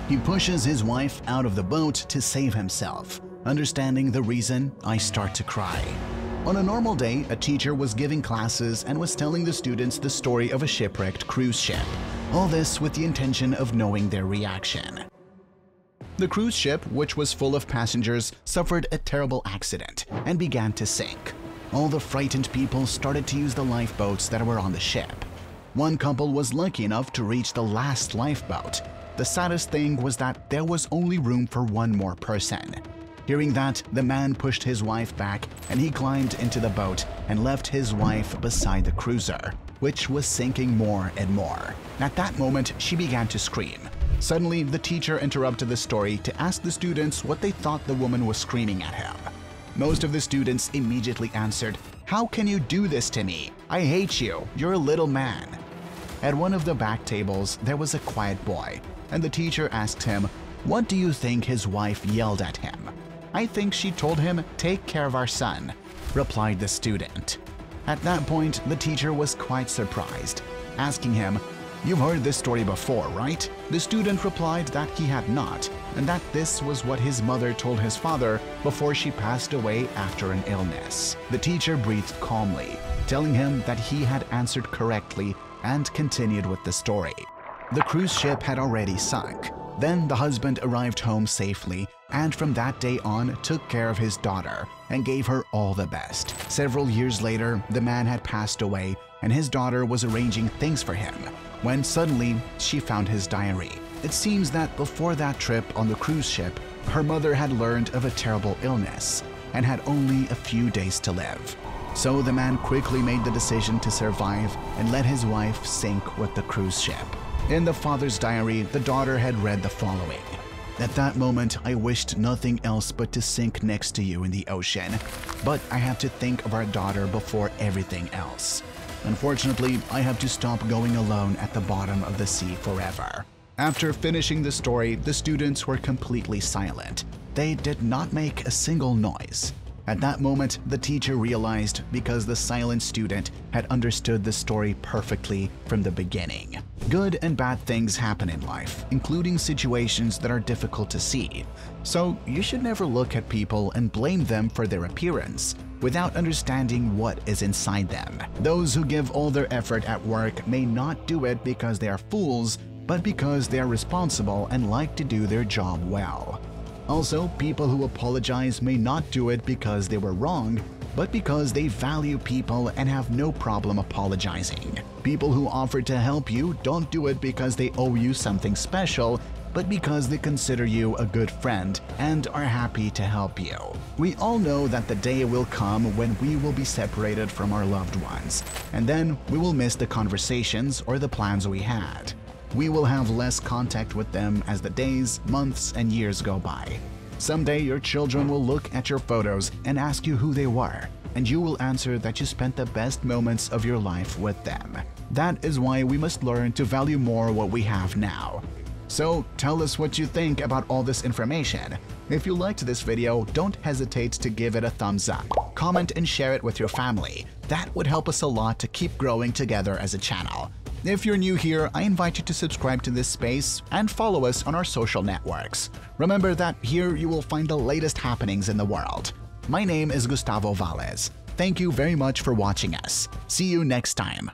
He pushes his wife out of the boat to save himself. Understanding the reason, I start to cry. On a normal day, a teacher was giving classes and was telling the students the story of a shipwrecked cruise ship. All this with the intention of knowing their reaction. The cruise ship, which was full of passengers, suffered a terrible accident and began to sink. All the frightened people started to use the lifeboats that were on the ship. One couple was lucky enough to reach the last lifeboat. The saddest thing was that there was only room for one more person. Hearing that, the man pushed his wife back and he climbed into the boat and left his wife beside the cruiser, which was sinking more and more. At that moment, she began to scream. Suddenly, the teacher interrupted the story to ask the students what they thought the woman was screaming at him. Most of the students immediately answered, "How can you do this to me? I hate you. You're a little man." At one of the back tables, there was a quiet boy, and the teacher asked him, "What do you think his wife yelled at him?" "I think she told him, 'Take care of our son,'" replied the student. At that point, the teacher was quite surprised, asking him, "You've heard this story before, right?" The student replied that he had not, and that this was what his mother told his father before she passed away after an illness. The teacher breathed calmly, telling him that he had answered correctly and continued with the story. The cruise ship had already sunk. Then the husband arrived home safely and from that day on took care of his daughter and gave her all the best. Several years later, the man had passed away and his daughter was arranging things for him when suddenly she found his diary. It seems that before that trip on the cruise ship, her mother had learned of a terrible illness and had only a few days to live. So the man quickly made the decision to survive and let his wife sink with the cruise ship. In the father's diary, the daughter had read the following: "At that moment, I wished nothing else but to sink next to you in the ocean, but I have to think of our daughter before everything else. Unfortunately, I have to stop going alone at the bottom of the sea forever." After finishing the story, the students were completely silent. They did not make a single noise. At that moment, the teacher realized because the silent student had understood the story perfectly from the beginning. Good and bad things happen in life, including situations that are difficult to see. So you should never look at people and blame them for their appearance without understanding what is inside them. Those who give all their effort at work may not do it because they are fools, but because they are responsible and like to do their job well. Also, people who apologize may not do it because they were wrong, but because they value people and have no problem apologizing. People who offer to help you don't do it because they owe you something special, but because they consider you a good friend and are happy to help you. We all know that the day will come when we will be separated from our loved ones, and then we will miss the conversations or the plans we had. We will have less contact with them as the days, months, and years go by. Someday your children will look at your photos and ask you who they were, and you will answer that you spent the best moments of your life with them. That is why we must learn to value more what we have now. So tell us what you think about all this information. If you liked this video, don't hesitate to give it a thumbs up. Comment and share it with your family. That would help us a lot to keep growing together as a channel. If you're new here, I invite you to subscribe to this space and follow us on our social networks. Remember that here you will find the latest happenings in the world. My name is Gustavo Valles. Thank you very much for watching us. See you next time.